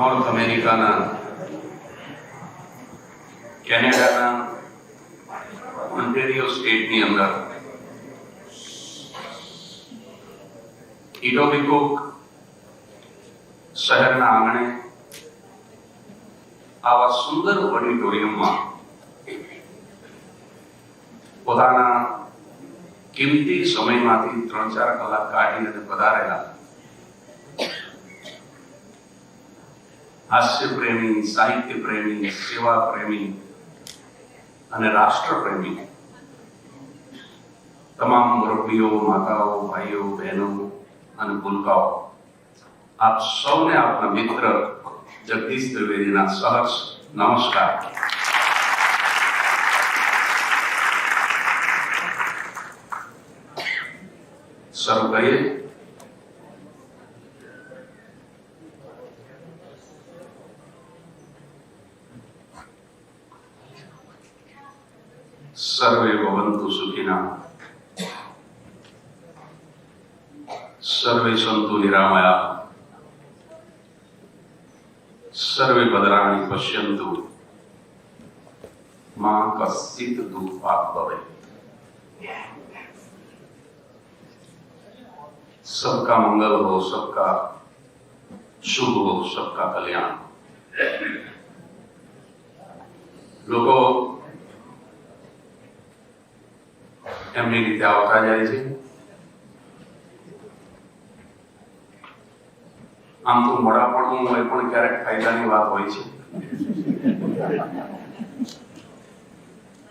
North અમેરિકાના, કેનેડાના ઓન્ટેરિયો સ્ટેટની અંદર ઇટોબિકોક શહેરના આંગણે આવા સુંદર ઓડિટોરિયમમાં પોતાના કિંમતી સમયમાંથી 3-4 કલાક કાઢીને પધારેલા હાસ્ય પ્રેમી, સાહિત્ય પ્રેમી, સેવા પ્રેમી અને રાષ્ટ્ર પ્રેમી તમામ મુરબ્બીઓ, માતાઓ, ભાઈઓ, બહેનો અને ભૂલકાઓ, આપ સૌને આપના મિત્ર જગદીશ ત્રિવેદીના સહર્ષ નમસ્કાર. શરૂ કરીએ. સર્વે ભવન્તુ સુખિનઃ, સર્વે સંતુ નિરામયા, સર્વે ભદ્રાણિ પશ્યન્તુ, મા કશ્ચિત દુઃખાત્ ભવેत्. सबका मंगल हो, सबका शुभ हो, सबका कल्याण. લોકો એમની રીતે આવતા જાય છે. આમ તો મોડા પડવું હોય પણ ક્યારેક ફાયદાની વાત હોય છે,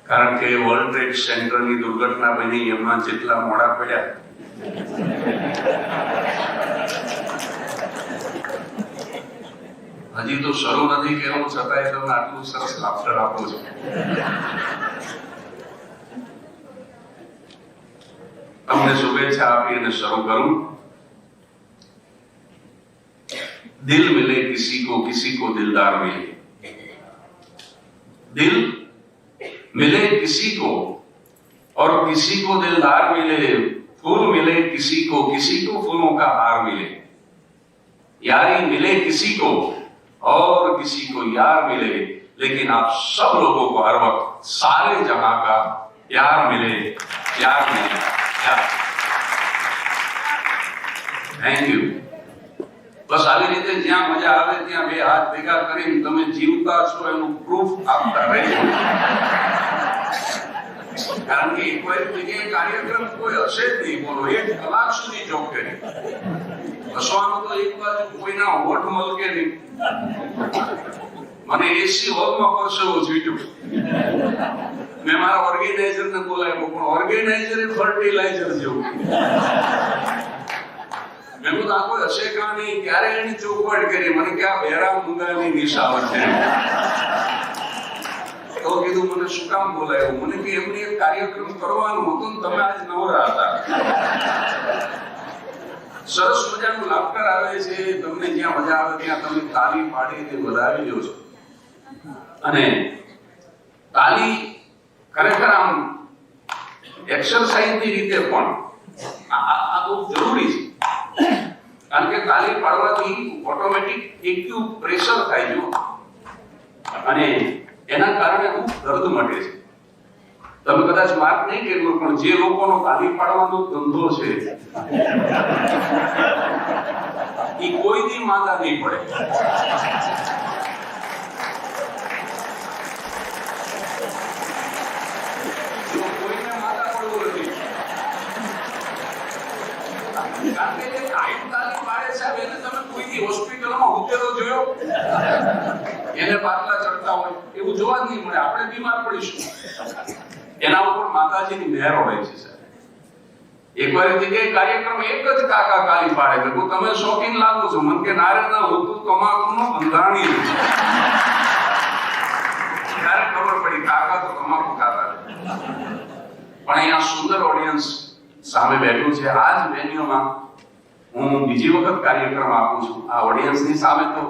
કારણ કે વર્લ્ડ ટ્રેડ સેન્ટરની દુર્ઘટના બની એમાં જેટલા મોડા પડ્યા હજી તો શરૂ નથી કર્યું, છતાંય તમે આટલું સરસ લાફ્ટર આપો છો. તમને શુભેચ્છા આપી અને શરૂ કરું. દિલ મિલે કિસી કો દિલદાર મિલે. દિલ मिले किसी को और किसी को दिलदार मिले, फूल मिले किसी को फूलों का हार मिले, यारी मिले किसी को और किसी को यार मिले, लेकिन आप सब लोगों को हर वक्त सारे जहां का यार मिले, यार मिले, यार. Thank you. બસ આવી રીતે જ્યાં મજા આવે ત્યાં બે હાથ ભેગા કરીને તમે જીવતા છો એનું પ્રૂફ આપતા રહેજો. કારણ કે એક વાર જગ્યાએ કાર્યક્રમ કોઈ હશે જ નહીં, બોલો 1 કલાક સુધી જોબ કરી હસવાનું તો એક બાજુ કોઈના હોઠ મલકે નહીં. મને એસી હોલમાં પરસેવો છૂટ્યો. મેં મારા ઓર્ગેનાઇઝરને બોલાવ્યો, પણ ઓર્ગેનાઇઝર એ ફર્ટિલાઇઝર જેવું. મેં તો આ કોઈ હશે કા નહીં, ત્યારે એની ચોખવટ કરી. મને કે આ બેરા મુંગાની નિશાવત છે. તો કીધું મને શું કામ બોલાયો? મને કે એમની એક કાર્યક્રમ કરવાનો હતો ને તમે આજ નવરા હતા. સરસ મજાનું લાફ્ટર આવે છે. તમને જ્યાં મજા આવે ત્યાં તમે તાલી પાડીને વધાવી લ્યો છો. અને તાલી ખરેખર આમ એક્સરસાઇઝની રીતે પણ આ બહુ જરૂરી છે. કારણ કે તાલી પાડવાથી ઓટોમેટિક એક્યુ પ્રેશર થાય છે અને એના કારણે ખૂબ દર્દ મટે છે. તમે કદાચ માર્ક નહીં કર્યું પણ જે લોકોનો તાલી પાડવાનો ધંધો છે એ કોઈ દી માંદા નહીં પડે. કોઈને માંદા પડવું નથી. કારણ કે જે કાયમ તાલી પાડે છે એને તમે કોઈ દી હોસ્પિટલમાં ઉતેરો જોયો? એને પાટલા ચડતા હોય એવું જોવા જ નહીં મળે. આપણે બીમાર પડીશું. એના ઉપર માતાજીની મહેર હોય છે. એક વાર જગ્યાએ કાર્યક્રમ એક જ કાકા કાલી પાડે કે તમે શોખીન લાગો છો. મન કે નારે ના હું તો તમાકુનો બંધાણી છું. ત્યારે ખબર પડી કાકા તો તમાકુ ખાતા. પણ અહીંયા સુંદર ઓડિયન્સ સામે બેઠું છે. આ જ વેન્યુમાં હું બીજી વખત કાર્યક્રમ આપું છું. આ ઓડિયન્સની સામે તો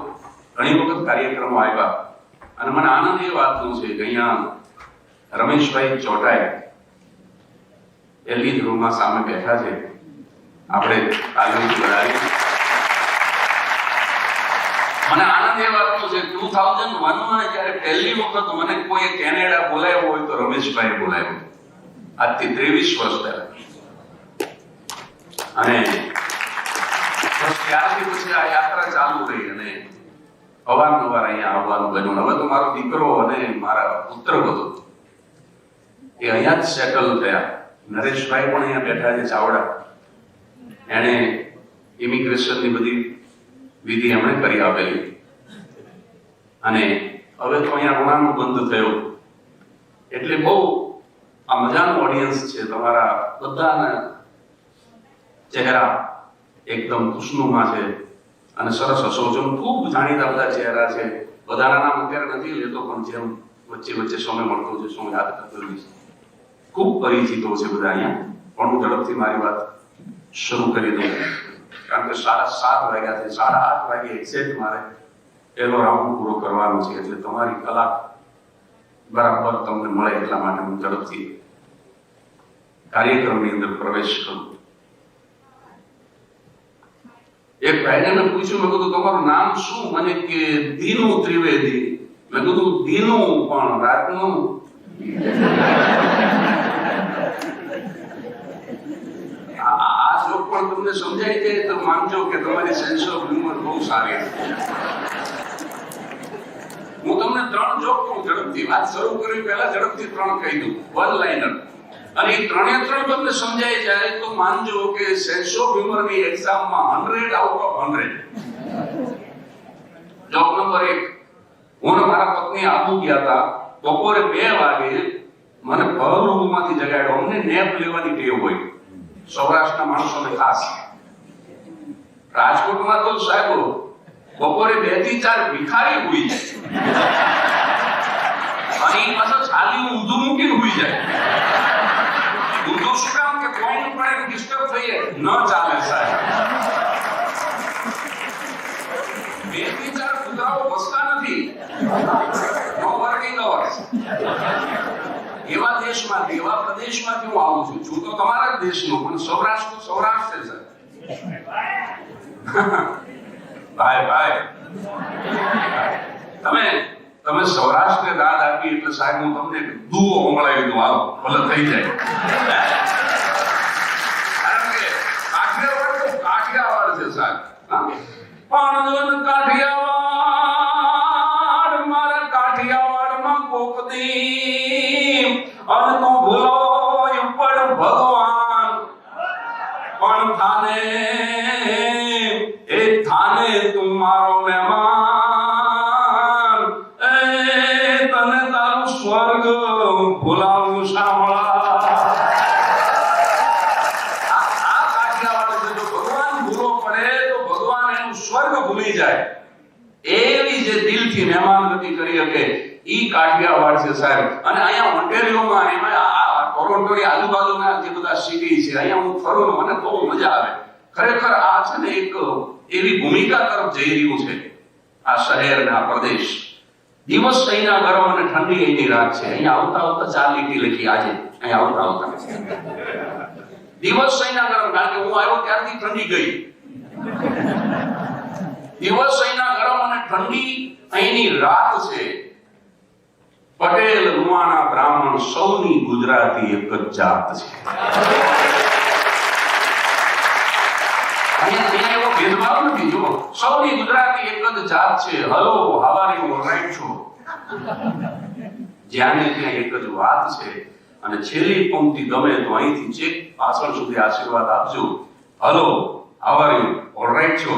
ઘણી વખત કાર્યક્રમો આવ્યા અને મને આનંદ એ વાતનો છે કે અહીંયા રમેશભાઈ ચોટાઈ એ લીડ રૂમમાં સામે બેઠા છે. આપણે તાલીમ વધારી મને આનંદ એ વાતનો છે 2001 માં જ્યારે પહેલી વખત મને કોઈ કેનેડા બોલાવ્યો હોય તો રમેશભાઈ બોલાવ્યો, આજથી 23 વર્ષ પહેલા. અને બસ ત્યારથી પછી આ યાત્રા ચાલુ રહી અને અવારનવાર અહીંયા આવવાનું બન્યું. હવે તો મારો દીકરો અને મારા પુત્ર બધો એ અહીંયા જ સેટલ થયા. નરેશભાઈ પણ અહીંયા બેઠા છે ચાવડા, એને ઇમિગ્રેશનની બધી વિધિ એમણે કરી આપેલી અને હવે તો અહીંયા રોણાનું બંધ થયું. એટલે બહુ આ મજાનું ઓડિયન્સ છે. તમારા બધાના ચહેરા એકદમ ખુશનુમા છે અને સરસ હસોજમ ખૂબ જાણીતા બધા ચહેરા છે. બધાના નામ અત્યારે નથી લેતો પણ જેમ વચ્ચે વચ્ચે સમય મળતો છે સમય યાદ કરતો રહીશ. ખૂબ પરિચિતો છે બધા અહીંયા. પણ હું ઝડપથી મારી વાત શરૂ કરી દઉં કારણ કે 7:30 વાગ્યા છે. 8:30 વાગે એક્ઝેક્ટ મારે પહેલો રાઉન્ડ પૂરો કરવાનો છે એટલે તમારી કલાક બરાબર તમને મળે એટલા માટે હું ઝડપથી કાર્યક્રમની અંદર પ્રવેશ કરું. એક ભાઈને મેં પૂછ્યું, મેં કીધું તમારું નામ શું? મને કે દીનુ ત્રિવેદી. મેં કીધું દીનુ પણ રાતનું? આ શ્લોક પણ તમને સમજાય છે તો માનજો કે તમારી સેન્સ ઓફ હ્યુમર બહુ સારી છે. હું તમને 3 જોક કહું ઝડપથી. વાત શરૂ કરી પહેલા ઝડપથી 3 કહી દઉં, વન લાઇનર. અને એ 3 તમને સમજાય જાય તો માનજો કે સેન્સ ઓફ હ્યુમર ની એક્ઝામમાં 100 આઉટ ઓફ 100. Joke number 1. હું ને મારા પત્ની આબુ ગયા હતા. બપોરે 2 વાગે મને ભવરૂપમાંથી જગાડ્યો. અમને નેપ લેવાની ટેવ હોય સૌરાષ્ટ્રના માણસોને ખાસ. રાજકોટમાં તો સાહેબ બપોરે 2 થી 4 ભિખારી હોઈ જાય અને એ પાછો છાલી ઊંધું મૂકીને હોઈ જાય. ઊંધું શું કામ કે કોઈનું પણ ડિસ્ટર્બ થઈએ ન ચાલે સાહેબ. 2 થી 4 કૂતરાઓ બસતા નથી. નો વર્કિંગ અવર્સ. એવા દેશમાંથી એવા પ્રદેશમાંથી હું આવું છું. છું તો તમારા જ દેશનો પણ સૌરાષ્ટ્ર તો સૌરાષ્ટ્ર છે સર. ભાઈ તમે સૌરાષ્ટ્રને દાદ આપી એટલે સાહેબ હું તમને દુઓ સંભળાવી દઉં. હાલો ભલે થઈ જાય. કારણ કે કાઠિયાવાડ છે સાહેબ. પણ કાઠિયાવાડ મારા કાઠિયાવાડમાં કોક દી અને તું ભૂલો પણ ભગવાન પણ થાને એ થાને તું મારો મહેમાન એ તને તારું સ્વર્ગ ભૂલાવું સાંભળા. આ કાઠિયાવાડ છે. જો ભગવાન ભૂલો પડે તો ભગવાન એનું સ્વર્ગ ભૂલી જાય એવી જે દિલથી મહેમાનગતિ કરી શકે ઈ કાઠિયાવાડ છે સાહેબ. અને અહીંયા ઓન્ટેરિયોમાં એમાં ટોરોન્ટોની આજુબાજુના જે બધા સિટી છે અહીંયા હું ફરું મને બહુ મજા આવે. ખરેખર આ છે ને એક એવી ભૂમિકા તરફ જઈ રહ્યું છે આ શહેર અને આ પ્રદેશ. દિવસ અહીંના ગરમ અને ઠંડી અહીંની રાત છે. અહીંયા આવતા 4 લીટી લખી આજે અહીંયા આવતા દિવસ અહીંના ગરમ. કારણ કે હું આવ્યો ત્યારથી ઠંડી ગઈ. દિવસ અહીંના ગરમ અને ઠંડી અહીંની રાત છે. પટેલ રૂવાણા બ્રાહ્મણ સૌની ગુજરાતી એક જ જાત છે. અહીંયા એવો ભેદભાવ નથી. જો સૌની ગુજરાતી એક જ જાત છે. હલો હવારી ઓલરાઈટ છો. જ્યાં ત્યાં એક જ વાત છે. અને છેલ્લી પંક્તિ ગમે તો અહીંથી ચેક પાછળ સુધી આશીર્વાદ આપજો. હલો હવારી ઓલરાઈટ છો.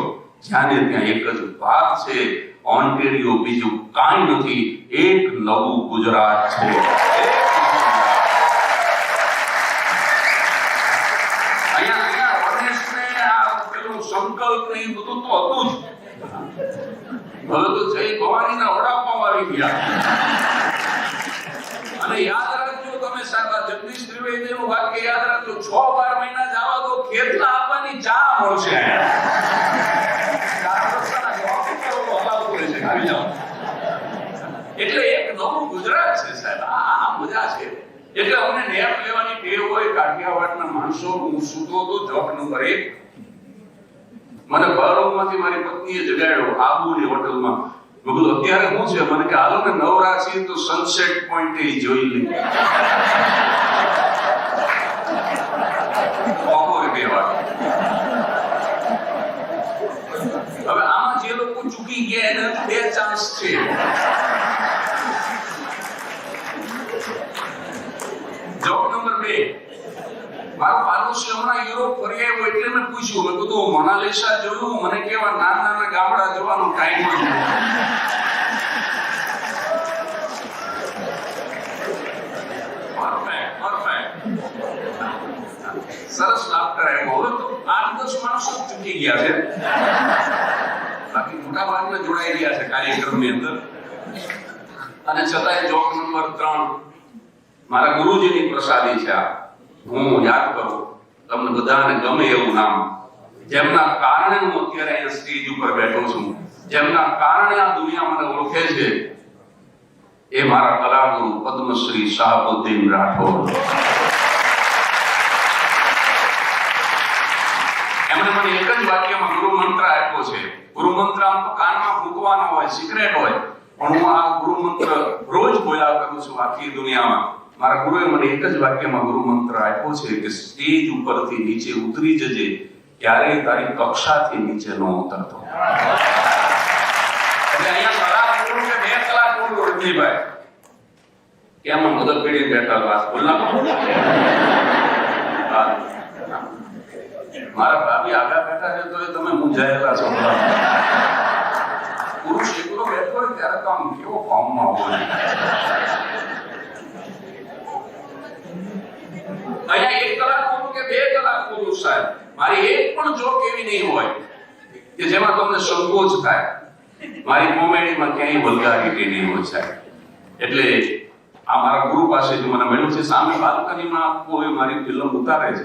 જ્યાં ત્યાં એક જ વાત છે. ઓન્ટેરિયો બીજું કાંઈ નથી. એક નવું ગુજરાત છે. અહીંયા ઓનેસ્ટને આ પેલું સંકલ્પ ને બધું તો હતું જ. હવે તો જય ભવાનીના વડાપાવ આવી ગયા. અને યાદ રાખજો તમે સાહેબ આ જગદીશ ત્રિવેદીનું વાક્ય યાદ રાખજો. 6-12 મહિના જવા તો ખેતલા આપવાની ચા મળશે. એટલે એક નવું ગુજરાત છે સાહેબ. આ મજા છે. એટલે અમને નેપ લેવાની ટેવ હોય કાઠિયાવાડના માણસો. હું સૂતો હતો જોક નંબર 1. મને બહારમાંથી મારી પત્નીએ જગાડ્યો આબુની હોટલમાં. મેં કીધું અત્યારે શું છે? મને કે હાલો ને નવરા છીએ તો સનસેટ પોઈન્ટ જોઈ લે. બપોરે 2 વાગે. હવે આમાં જે લોકો ચૂકી ગયા એને 2 ચાન્સ છે. જોક નંબર 2, મારો પાડોશી હમણાં યુરોપ ફરી આવ્યો એટલે મેં પૂછ્યું, મેં કીધું મોનાલિસા જોયું? મને કેવા નાના નાના ગામડા જોવાનો ટાઈમ જ નથી. સરસ લાફ્ટર આવ્યો. હવે તો 8-10 માણસો ચૂકી ગયા છે, બાકી મોટા ભાગના જોડાઈ ગયા છે કાર્યક્રમની અંદર. અને છતાંય જોક નંબર 3 મારા ગુરુજીની પ્રસાદી છે. હું યાદ કરું, તમને બધાને ગમે એવું નામ, જેમના કારણે હું અત્યારે અહીંયા સ્ટેજ ઉપર બેઠો છું, જેમના કારણે આ દુનિયા મને ઓળખે છે, એ મારા કલાગુરુ પદ્મશ્રી શાહબુદ્દીન રાઠોડ. એમણે મને એક જ વાક્યમાં ગુરુ મંત્ર આપ્યો છે. ગુરુ મંત્ર આમ તો કાનમાં ફૂંકવાનો હોય, સિક્રેટ હોય, પણ હું આ ગુરુ મંત્ર રોજ બોલ્યા કરું છું આખી દુનિયામાં. મારા ગુરુએ મને એક જ વાક્યમાં ગુરુ મંત્ર આપ્યો છે કે સ્ટેજ ઉપરથી નીચે ઉતરી જજે, ક્યારેય તારી કક્ષાથી નીચે ન ઉતરતો. એટલે અહીંયા કલાગુરુ કે 2 કલાગુરુ રજનીભાઈ કેમ મદદ પેઢી બેઠા વાત બોલના. મારા ભાભી આગળ બેઠા છે તો તમે મૂંઝાયેલા છો. પુરુષ એકલો બેઠો હોય ત્યારે તો આમ કેવો ફોર્મમાં હોય. અહીંયા 1 કલાક બોલું કે 2 કલાક બોલું સાહેબ, મારી એક પણ જોક એવી નહીં હોય કે જેમાં તમને સંકોચ થાય. મારી કોમેડીમાં ક્યાંય વલ્ગારિટી નહીં હોય સાહેબ. એટલે આ મારા ગુરુ પાસેથી મને મળ્યું છે. સામે બાલ્કનીમાં કોઈ મારી ફિલ્મ ઉતારે છે,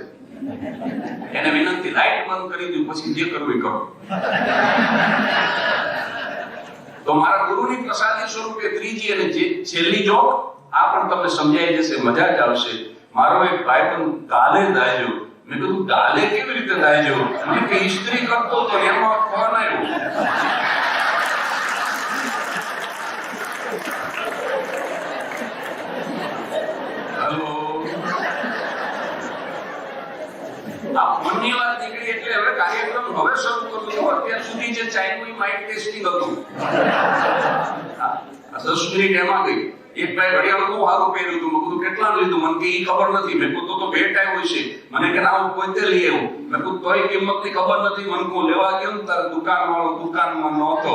એને વિનંતી, લાઈટ બંધ કરી દઉં, પછી જે કરવું એ કરો. તો મારા ગુરુની પ્રસાદી સ્વરૂપે ત્રીજી અને છેલ્લી જોક, આ પણ તમને સમજાઈ જશે, મજા જ આવશે. મારો એક ભાઈબંધ ગાલે દાયજો. મેં કીધું ગાલે કેવી રીતે દાયજો? મને કે ઇસ્ત્રી કરતો તો એમાં ફોન આવ્યો. હેલો, આ ફોનની વાત નીકળી એટલે હવે કાર્યક્રમ હવે શરૂ કરું છું. અત્યાર સુધી જે ચાઇનનું માઇક ટેસ્ટિંગ હતું, 10 મિનિટ એમાં ગઈ. એક ભાઈ ઘડિયાળ બહુ સારું પહેર્યું હતું. મેં કીધું કેટલાનું લીધું? મને કે ઈ ખબર નથી. મેં કીધું તો ભેટ આવ્યો છે. મને કે ના, હું પોતે લઈ આવ્યો. મેં કીધું તોય કિંમતની ખબર નથી. મને હું લેવા ગયો ને તારે દુકાનવાળો દુકાનમાં નહોતો.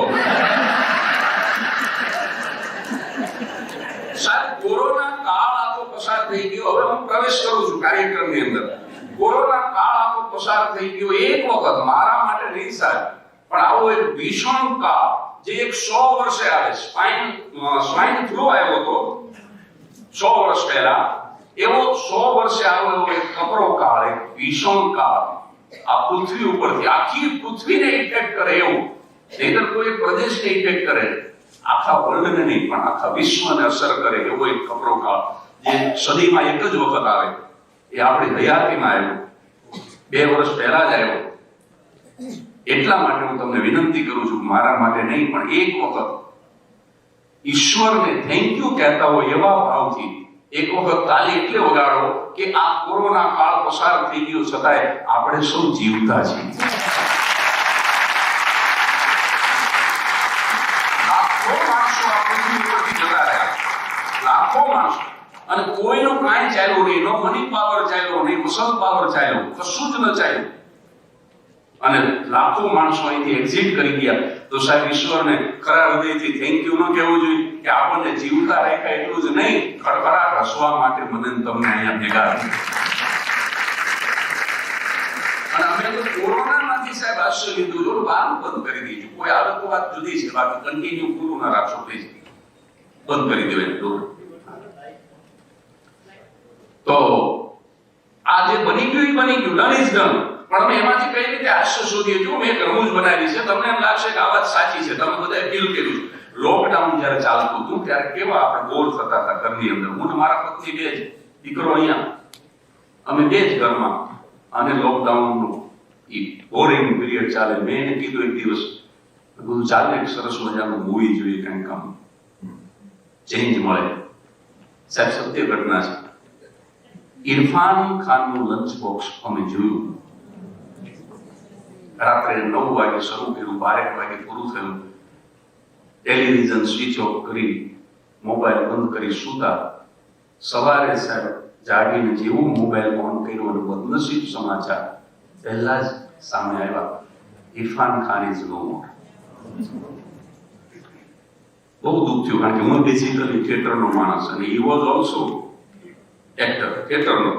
સાહેબ, કોરોના કાળ આખો પસાર થઈ ગયો. હવે હું પ્રવેશ કરું છું કાર્યક્રમની અંદર. કોરોના કાળ આખો પસાર થઈ ગયો. એક વખત મારા માટે નહીં સાહેબ, પણ આવો એક ભીષણ કાળ જે એક 100 વર્ષે આવે, સ્વાઇન ફ્લૂ આવ્યો હતો 100 વર્ષ પહેલા, એવો 100 વર્ષે આવ્યો એવો એક કપરો કાળ, એક ભીષણ કાળ આ પૃથ્વી ઉપરથી આખી પૃથ્વીને ઇફેક્ટ કરે એવું, નહીંતર કોઈ પ્રદેશને ઇફેક્ટ કરે, આખા વર્લ્ડને નહીં પણ આખા વિશ્વને અસર કરે એવો એક કપરો કાળ જે સદીમાં એક જ વખત આવે. એ આપણી હયાતીમાં આવ્યો, 2 વર્ષ પહેલા જ આવ્યો. એટલા માટે હું તમને વિનંતી કરું છું, મારા માટે નહીં પણ એક વખત ઈશ્વરને થેન્ક યુ કહેતા હોય એવા ભાવથી એક વખત તાલી એટલે વગાડો કે આ કોરોના કાળ પસાર થઈ ગયો છતાંય આપણે સૌ જીવતા છીએ. લાખો માણસો આ પૃથ્વી ઉપરથી જતા રહ્યા, લાખો માણસો, અને કોઈનું કાંઈ ચાલ્યું નહીં. નો મની પાવર ચાલ્યો નહીં, મસલ પાવર ચાલ્યો, કશું જ ન ચાલ્યું. અને લાખો માણસો અહીંથી એક્ઝિટ કરી ગયા. તો સાહેબ, ઈશ્વરને ખરા હૃદયથી થેન્ક યુ ન કહેવું જોઈએ કે આપણને જીવતા રાખ્યા એટલું જ નહીં, ખડખડાટ હસવા માટે મને તમને અહીંયા ભેગા રાખ્યા. અને અમે તો કોરોનામાંથી સાહેબ હાસ્ય લીધું, જો બહાર બંધ કરી દીધું. કોઈ આવે તો વાત જુદી છે, બાકી કન્ટિન્યુ પૂરું ના રાખશો પ્લીઝ, બંધ કરી દેવાય. તો આ જે બની ગયું એ બની ગયું, ડન ઇઝ ડન. પણ અમે એમાંથી કઈ રીતે હાસ્ય શોધીએ? જો મેં એક રમૂજ બનાવી છે, તમને એમ લાગશે કે આ વાત સાચી છે, તમે બધાએ ફીલ કર્યું છે. લોકડાઉન જ્યારે ચાલતું હતું ત્યારે કેવા આપણે બોર થતા હતા ઘરની અંદર. હું ને મારા પત્ની 2 જ, દીકરો અહીંયા, અમે 2 જ ઘરમાં. અને લોકડાઉનનું એ બોરિંગ પીરિયડ ચાલે. મેં એને કીધું એક દિવસ, બધું ચાલે, એક સરસ મજાનું મૂવી જોઈએ, કંઈક કામ ચેન્જ મળે. સાહેબ સત્ય ઘટના છે. ઇરફાન ખાનનું લંચ બોક્સ અમે જોયું. રાત્રે 9 વાગે શરૂ કર્યું, 12 વાગે પૂરું થયું. ટેલિવિઝન સ્વિચ ઓફ કરી, મોબાઈલ બંધ કરી સૂતા. સવારે સાહેબ જાગીને જેવું મોબાઈલ ઓન કર્યું અને બદનસીબ સમાચાર પહેલા જ સામે આવ્યા, ઇરફાન ખાન ઇઝ નો મોર. બહુ દુઃખ થયું, કારણ કે હું બેઝિકલી થિયેટરનો માણસ અને હી વોઝ ઓલ્સો એક્ટર, થિયેટરનો,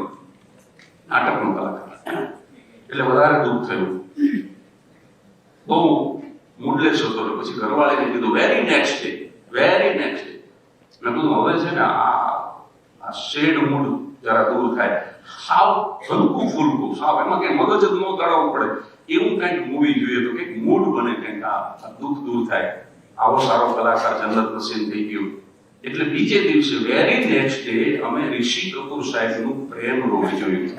નાટકનો કલાકાર, એટલે વધારે દુઃખ થયું. બહુ મૂડલેસ હતો. પછી ઘરવાળીને કીધું વેરી નેક્સ્ટ ડે મેં કીધું હવે છે ને આ શેડ મૂડ જરા દૂર થાય, સાવ હલકું ફૂલકું, સાવ એમાં કઈ મગજ જ ન દળાવવું પડે એવું કંઈક મૂવી જોઈએ, તો કંઈક મૂડ બને, કંઈક આ દુઃખ દૂર થાય. આવો સારો કલાકાર જન્નત નસીબ થઈ ગયો. એટલે બીજે દિવસે વેરી નેક્સ્ટ ડે અમે ઋષિ કપૂર સાહેબનું પ્રેમ રોગ જોયું.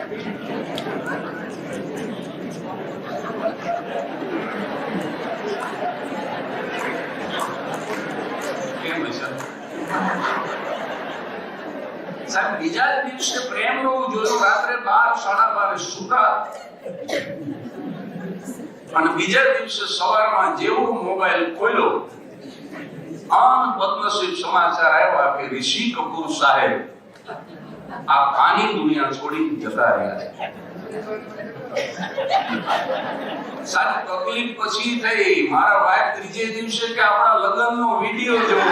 સાહેબ બીજા દિવસે પ્રેમ રોગ જોયો. રાત્રે 12-12:30 સુતા અને બીજા દિવસે સવારમાં જેવું મોબાઈલ ખોલ્યો, બદનસીબ સમાચાર આવ્યા કે ઋષિ કપૂર સાહેબ આ પાની દુનિયા છોડી જતા રહ્યા છે. સાહેબ તકલીફ પછી થઈ. મારા વાઈફ ત્રીજે દિવસે કે આપણા લગ્નનો વિડીયો જોવો.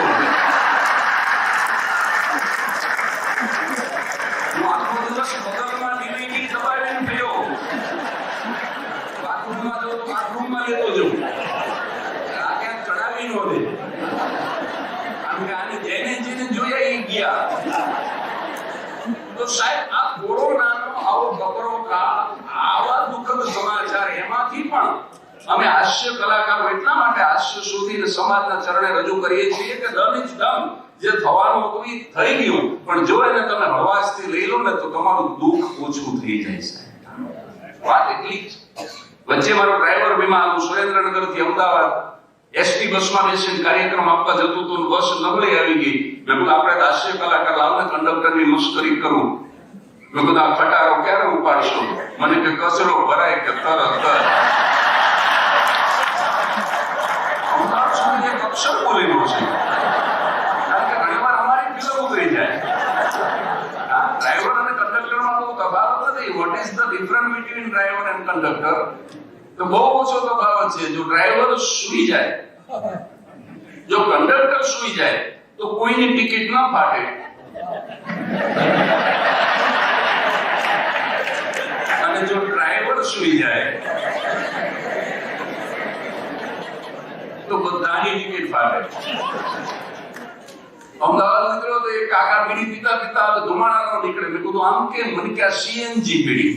હું આખો દિવસ બગલમાં ડીવીડી દબાવીને ગયો. બાથરૂમમાં જતો તો બાથરૂમમાં લેતો જઉં. આ ક્યાંક ચડાવી નો દે, કારણ કે આને જેને જોયા એ ગયા. તો સાહેબ આ કોરોનાનો આવો બકરો કાળ, આવા દુઃખદ સમાચાર, એમાંથી પણ અમે હાસ્ય કલાકારો એટલા માટે હાસ્ય શોધીને સમાજના ચરણે રજૂ કરીએ છીએ કે ડન ઇઝ ડન. જે થવાનું હતું એ થઈ ગયું, પણ જો એને તમે હળવાશથી લઈ લો ને તો તમારું દુઃખ ઓછું થઈ જાય છે. વાત એટલી જ. વચ્ચે મારો ડ્રાઈવર બીમાર, હું સુરેન્દ્રનગરથી અમદાવાદ એસટી બસમાં બેસીને કાર્યક્રમ આપવા જતો હતો, બસ નબળી આવી ગઈ. મેં કીધું આપણે હાસ્ય કલાકાર લાવને કંડક્ટરની મસ્કરી કરું. મેં કીધું આ ખટારો ક્યારે ઉપાડશો? મને કે કચરો ભરાય કે તરત અમદાવાદ સુધી એક અક્ષર બોલેલો છે, કારણ કે ઘણીવાર અમારી ફિલ્મ ઉતરી જાય. ડ્રાઈવર અને કંડક્ટરમાં બહુ તફાવત નથી. Vote is the difference between driver and conductor? તો બહુ ઓછો તફાવત છે. જો ડ્રાઈવર સૂઈ જાય, જો કંડક્ટર સૂઈ જાય તો કોઈની ટિકિટ ન ફાટે, અને જો ડ્રાઈવર સૂઈ જાય તો બધાની ટિકિટ ફાટે. અમદાવાદ નીકળ્યો તો એક કાકા બીડી પીતા પીતા ધુમાડા ન નીકળે. મેં કીધું આમ કેમ? મને કે આ સીએનજી બીડી.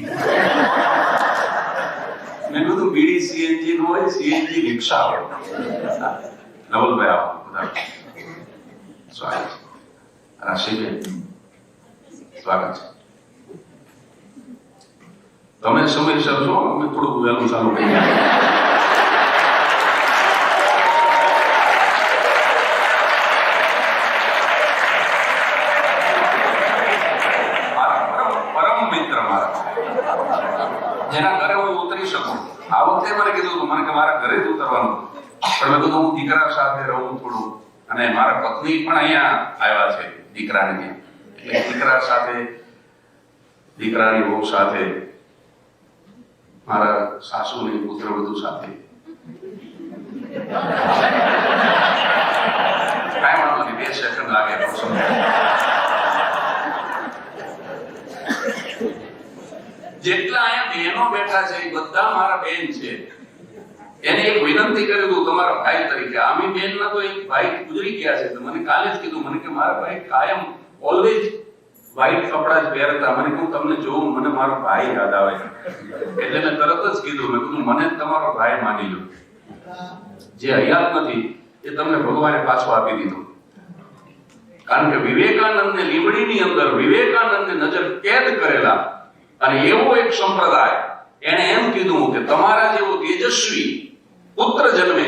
મેં કીધું બીડી સીએનજી નો હોય, સીએનજી રિક્ષા હોય. નવલભાઈ આવો બધા સ્વાગત છે. રાશિબેન સ્વાગત છે. તમે સમયસર છો, અમે થોડું વહેલું ચાલુ કરીએ. જેના ઘરે હું ઉતરી શકું. આ વખતે મને કીધું મને કે મારા ઘરે જ ઉતરવાનું, પણ મેં કીધું હું દીકરા સાથે રહું થોડું, અને મારા પત્ની પણ અહીંયા આવ્યા છે દીકરાને ત્યાં. એટલે દીકરા સાથે, દીકરાની વહુ સાથે, મારા સાસુની પુત્રવધુ સાથે કાંઈ વાંધો નહીં, 2 સેકન્ડ લાગે તો સમજાય. જેટલા અહીંયા બહેનો બેઠા છે એ બધા મારા બેન છે. એને એક વિનંતી કરી દઉં તમારા ભાઈ તરીકે. આમી બેન ના તો એક ભાઈ ગુજરી ગયા છે, તો મને કાલે જ કીધું, મને કે મારા ભાઈ કાયમ ઓલવેઝ વ્હાઈટ કપડા જ પહેરતા. મને કહું તમને જોઉં મને મારો ભાઈ યાદ આવે, એટલે મેં તરત જ કીધું, મેં કીધું મને તમારો ભાઈ માની લો. જે હયાત નથી એ તમને ભગવાને પાછો આપી દીધો, કારણ કે વિવેકાનંદને લીમડીની અંદર વિવેકાનંદને નજર કેદ કરેલા, અને એવો એક સંપ્રદાય એને એમ કીધું કે તમારા જેવો તેજસ્વી પુત્ર જન્મે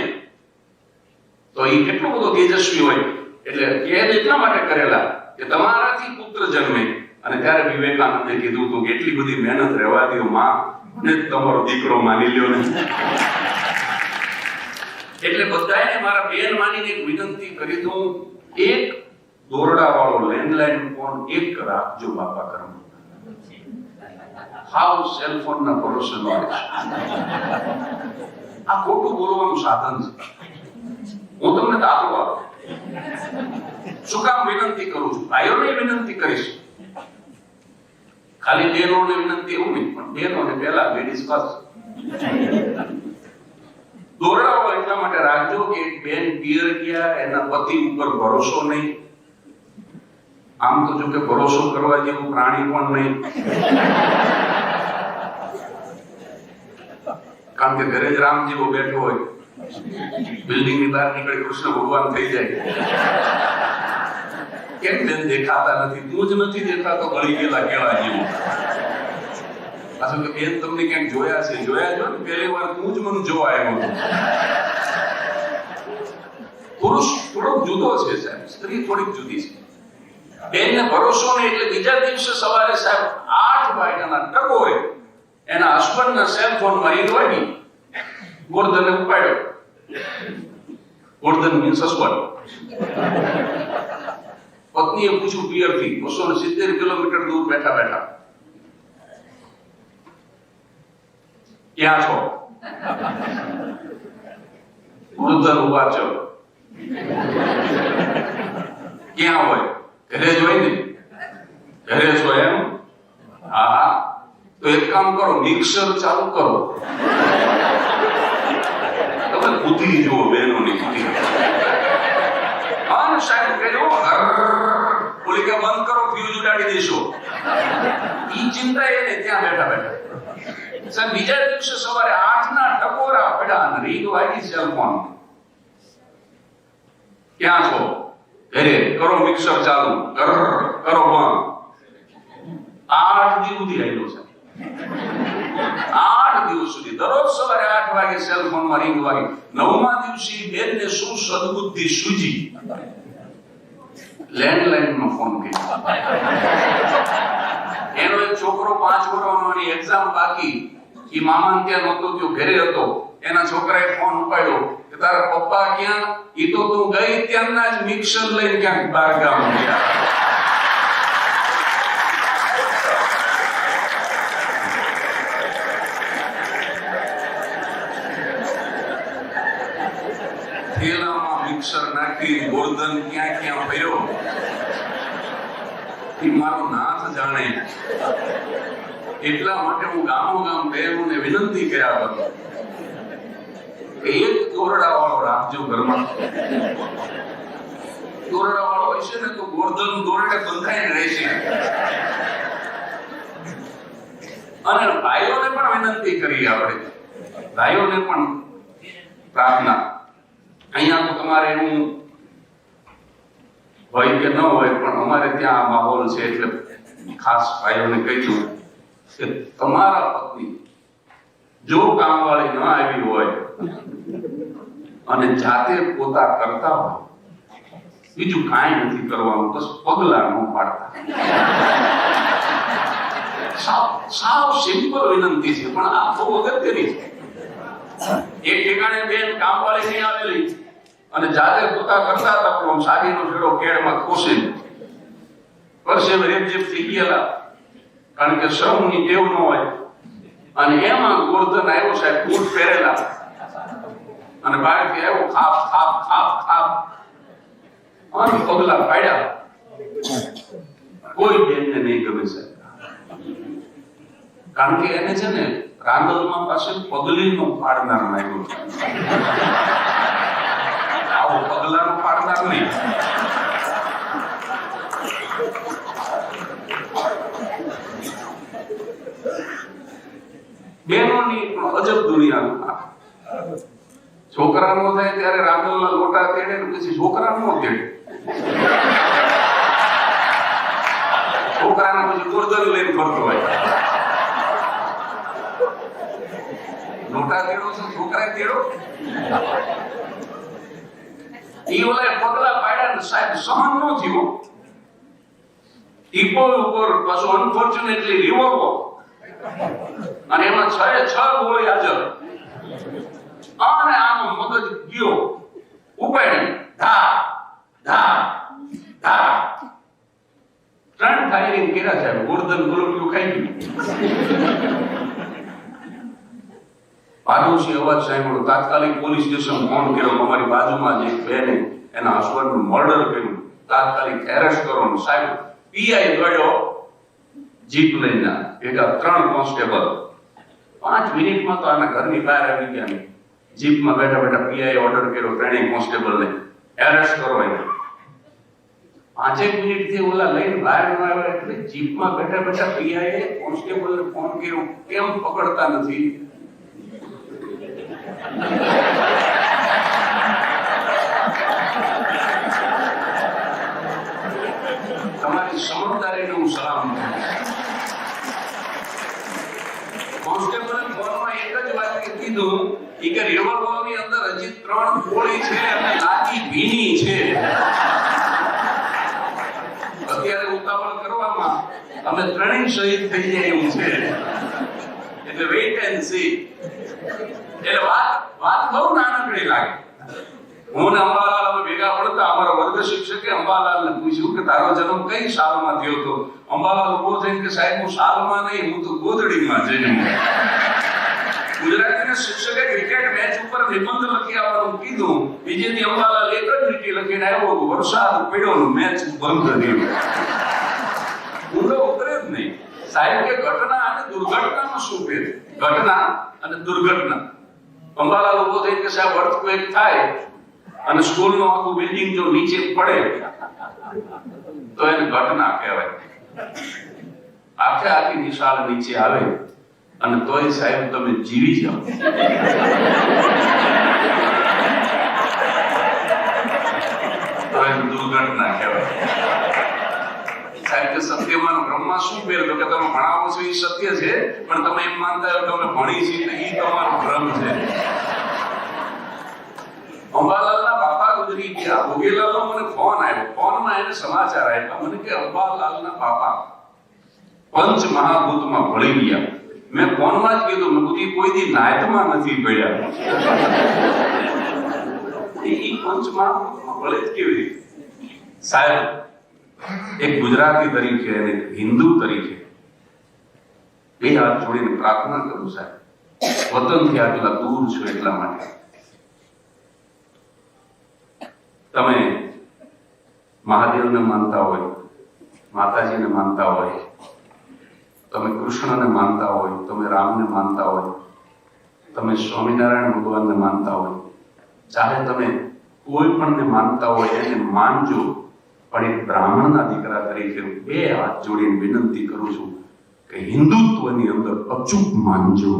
તો એ કેટલો બધો તેજસ્વી હોય, એટલે કેદ એટલા માટે કરેલા કે તમારાથી પુત્ર જન્મે. અને ત્યારે વિવેકાનંદે કીધું હતું કે એટલી બધી મહેનત રહેવા દો માં, મને તમારો દીકરો માની લ્યો ને. એટલે બધાએ મારા બેન માનીને એક વિનંતી કરી દઉં, એક દોરડા વાળો લેન્ડલાઈન ફોન એક રાખજો બાપા કરમ. હાવ સેલફોન ના ભરોસે ન રહેશો. આ ખોટું બોલવાનું સાધન છે. હું તમને દાખલો આપું. શું કામ વિનંતી કરું છું? ભાઈઓને વિનંતી કરીશ, ખાલી બહેનોને વિનંતી એવું નહીં, પણ બહેનોને પહેલા, લેડીઝ ફર્સ્ટ. દોરડાઓ એટલા માટે રાખજો કે એક બેન પિયર ગયા, એના પતિ ઉપર ભરોસો નહીં. આમ તો જો કે ભરોસો કરવા જેવું પ્રાણી પણ નહીં, કારણ કે ઘરે જ રામ જેવો બેઠો હોય, બિલ્ડિંગ ની બહાર નીકળી કૃષ્ણ ભગવાન થઈ જાય. કેમ બેન દેખાતા નથી? તું જ નથી દેખાતો, ગળી ગયેલા કેળા જેવું. પાછું કે બેન તમને ક્યાંક જોયા છે? જોયા જો ને, પહેલી વાર તું જ મને જોવા આવ્યો હતો. પુરુષ થોડોક જુદો છે સાહેબ, સ્ત્રી થોડીક જુદી છે. બેનને ભરોસો નહીં, એટલે બીજા દિવસે સવારે સાહેબ 8 વાગ્યાના ટકોરે એના હસબન્ડના સેલફોનમાં રીંગ વાગી. ગોરધને ઉપાડ્યો. Gordhan means husband. પત્નીએ પૂછ્યું પિયરથી 270 કિલોમીટર દૂર બેઠા બેઠા, ક્યાં છો? ગોરધન ઉભા છો. ક્યાં હોય? ઘરે જ હોય ને. ઘરે છો એમ? હા, તો એક કામ કરો, મિક્સર ચાલુ કરો. તમે બુદ્ધિ જુઓ, બહેનોની બુદ્ધિ. હા સાહેબ કહ્યું ઓલી કે બંધ કરો, ફ્યુઝ ઉડાડી દેશો. ઈ ચિંતા એને ત્યાં બેઠા બેઠા. સાહેબ બીજા દિવસે સવારે 8 ના ટકોરા પડ્યા, રીંગ વાગી સેલફોન. ક્યાં છો? ઘરે. કરો મિક્સર ચાલુ. કરો બંધ. 8 દિવસ સુધી આવ્યો છે. 8 દિવસ સુધી દરરોજ સવારે 8 વાગે સેલફોનમાં રીંગ વાગી. 9મા દિવસે બેનને શું સદબુદ્ધિ સૂજી, લેન્ડલાઈન નો ફોન કર્યો. એનો એક છોકરો 5 વર્ષની એક્ઝામ બાકી, ઈ મામા ત્યાં નહોતો ગયો, ઘરે હતો. એના છોકરાએ ફોન ઉપાડ્યો કે તારા પપ્પા ક્યાં? ઈ તો તું ગઈ ત્યાંના જ મિક્સર લઈને ક્યાંક બહાર ગામ ગયા. થેલામાં મિક્સર નાખી ગોરધન ક્યાં ક્યાં ભર્યો, એ મારો નાથ જાણે. એટલા માટે હું ગામો ગામ બહેનોને વિનંતી કર્યા હતો કે એક દોરડા વાળો રાખજો ઘરમાં. દોરડા વાળો હશે ને તો ગોરધન દોરડે બંધાઈને રહેશે. અને ભાઈઓને પણ વિનંતી કરી, આપણે ભાઈઓને પણ પ્રાર્થના. અહીંયા તો તમારે એવું હોય કે ન હોય, પણ અમારે ત્યાં આ માહોલ છે એટલે ખાસ ભાઈઓને કહી દઉં કે તમારા પત્ની જો કામવાળી ન આવી હોય અને જાતે પોતા કરતા હોય, બીજું કાંઈ નથી કરવાનું, બસ પગલા ન પાડતા. સાવ સિમ્પલ વિનંતી છે, પણ આ બહુ અગત્યની છે. એક ઠેકાણે બેન કામવાળી નહીં આવેલી અને જાતે પોતા કરતા હતા, પણ સાડીનો છેડો કેળમાં ખોસીને પરસેવે રેપઝેપ થઈ ગયેલા, કારણ કે શ્રમની ટેવ ન હોય. અને એમાં ગોરધન આવ્યો સાહેબ, બૂટ પહેરેલા, અને બહારથી આવ્યો, ખાપ ખાપ ખાપ ખાપ, અને પગલા પાડ્યા. કોઈ બેનને નહીં ગમે સાહેબ, કારણ કે એને છે ને રાંદલમાં પાસે પગલીનો પાડનાર નાખ્યો છે. આવો પગલાનો પાડનાર નહીં. બહેનોની અજબ દુનિયા. છોકરાનો થાય ત્યારે રાંદલના લોટા તેડે, પછી છોકરાનો તેડે. છોકરાના પછી ગોરધન લઈને ફરતો હોય. લોટા તેડો છો, છોકરા તેડો. ઈ ઓલા પગલા પાડ્યા ને સાહેબ સહન નો થયો. ટીપો ઉપર પાછું અનફોર્ચ્યુનેટલી રિવોલ્વર અને એમાં 6 ગોળી હાજર. અને આનો મગજ ગયો ઉપાડી ધા ધા ધા 3 ફાયરિંગ કર્યા સાહેબ. ગોરધન ગોળકલું ખાઈ ગયું. પાડોશી અવાજ સાંભળ્યો, તાત્કાલિક પોલીસ સ્ટેશન ફોન કર્યો. અમારી બાજુમાં જે બેને એના હસબન્ડનું મર્ડર કર્યું, તાત્કાલિક એરેસ્ટ કરો. સાહેબ પીઆઈ ગયો જીપ લઈને, ભેગા 3 કોન્સ્ટેબલ. 5 મિનિટમાં તો આના ઘરની બહાર આવી ગયા. જીપમાં બેઠા બેઠા પીઆઈ ઓર્ડર કર્યો 3 કોન્સ્ટેબલને એરેસ્ટ કરો. 5 મિનિટથી ઓલા લઈને બહાર ન આવ્યા એટલે જીપમાં બેઠા બેઠા પીઆઈએ કોન્સ્ટેબલને ફોન કર્યો, કેમ પકડતા નથી? તમારી સમજદારીને હું સલામ કરું. કોન્સ્ટેબલે ફોનમાં એક જ વાત કીધું કે રિવોલ્વરની અંદર હજી 3 ગોળી છે અને લાગી ભીની છે. અત્યારે ઉતાવળ કરવામાં અમે 3 શહીદ થઈ જાય એવું છે. એટલે વેઇટ એન્ડ સી. એટલે વાત બહુ નાનકડી લાગે. હું ને અંબાલાલ અમે ભેગા પડતા. અમારા વર્ગ શિક્ષકે અંબાલાલને પૂછ્યું કે તારો જન્મ કઈ સાલમાં થયો હતો? અંબાલાલ ઉભો થઈને કે સાહેબ હું સાલમાં નહીં, હું તો ગોદડીમાં જન્મ્યો. ગુજરાતીના શિક્ષકે ક્રિકેટ મેચ ઉપર નિબંધ લખી આવવાનું કીધું. બીજે દી અંબાલાલ એક જ લીટી લખીને આવ્યો, વરસાદ પડ્યો ને મેચ બંધ થયો. ઊંડો ઉતરે જ નહીં. સાહેબ કે ઘટના અને દુર્ઘટનામાં શું ફેર? ઘટના અને દુર્ઘટના. અંબાલાલ ઉભો થઈને કે સાહેબ અર્થક્વેક થાય અને સ્કૂલનું આખું બિલ્ડિંગ જો નીચે પડે તો એને ઘટના કહેવાય. આખી નિશાળ નીચે આવે અને તોય સાહેબ તમે જીવી જાઓ. તો એને દુર્ઘટના કહેવાય. સાહેબ કે સત્યમાં બ્રહ્મા શું ફેર? તો કે તમે ભણાવો છો એ સત્ય છે, પણ તમે એમ માનતા હો તમે ભણી છે તો એ તમારો ભ્રમ છે. અંબાલાલના બાપા ગુજરી ગયા. ભોગેલાલનો મને ફોન આવ્યો. ફોનમાં એને સમાચાર આપ્યા મને કે અંબાલાલના બાપા પંચ મહાભૂતમાં ભળી ગયા. મેં ફોનમાં જ કીધું, મેં બુદ્ધિ કોઈ દી નાયતમાં નથી પડ્યા. એ પંચ મહાભૂતમાં ભળે જ કેવી રીતે? સાહેબ એક ગુજરાતી તરીકે અને એક હિન્દુ તરીકે 2 હાથ જોડીને પ્રાર્થના કરું સાહેબ, વતનથી આટલા દૂર છો એટલા માટે. તમે મહાદેવને માનતા હોય, માતાજીને માનતા હોય, તમે કૃષ્ણને માનતા હોય, તમે રામને માનતા હોય, તમે સ્વામિનારાયણ ભગવાનને માનતા હોય, ચાહે તમે કોઈ પણને માનતા હોય એને માનજો, પણ એક બ્રાહ્મણના દીકરા તરીકે 2 હાથ જોડીને વિનંતી કરું છું કે હિન્દુત્વની અંદર અચૂક માનજો.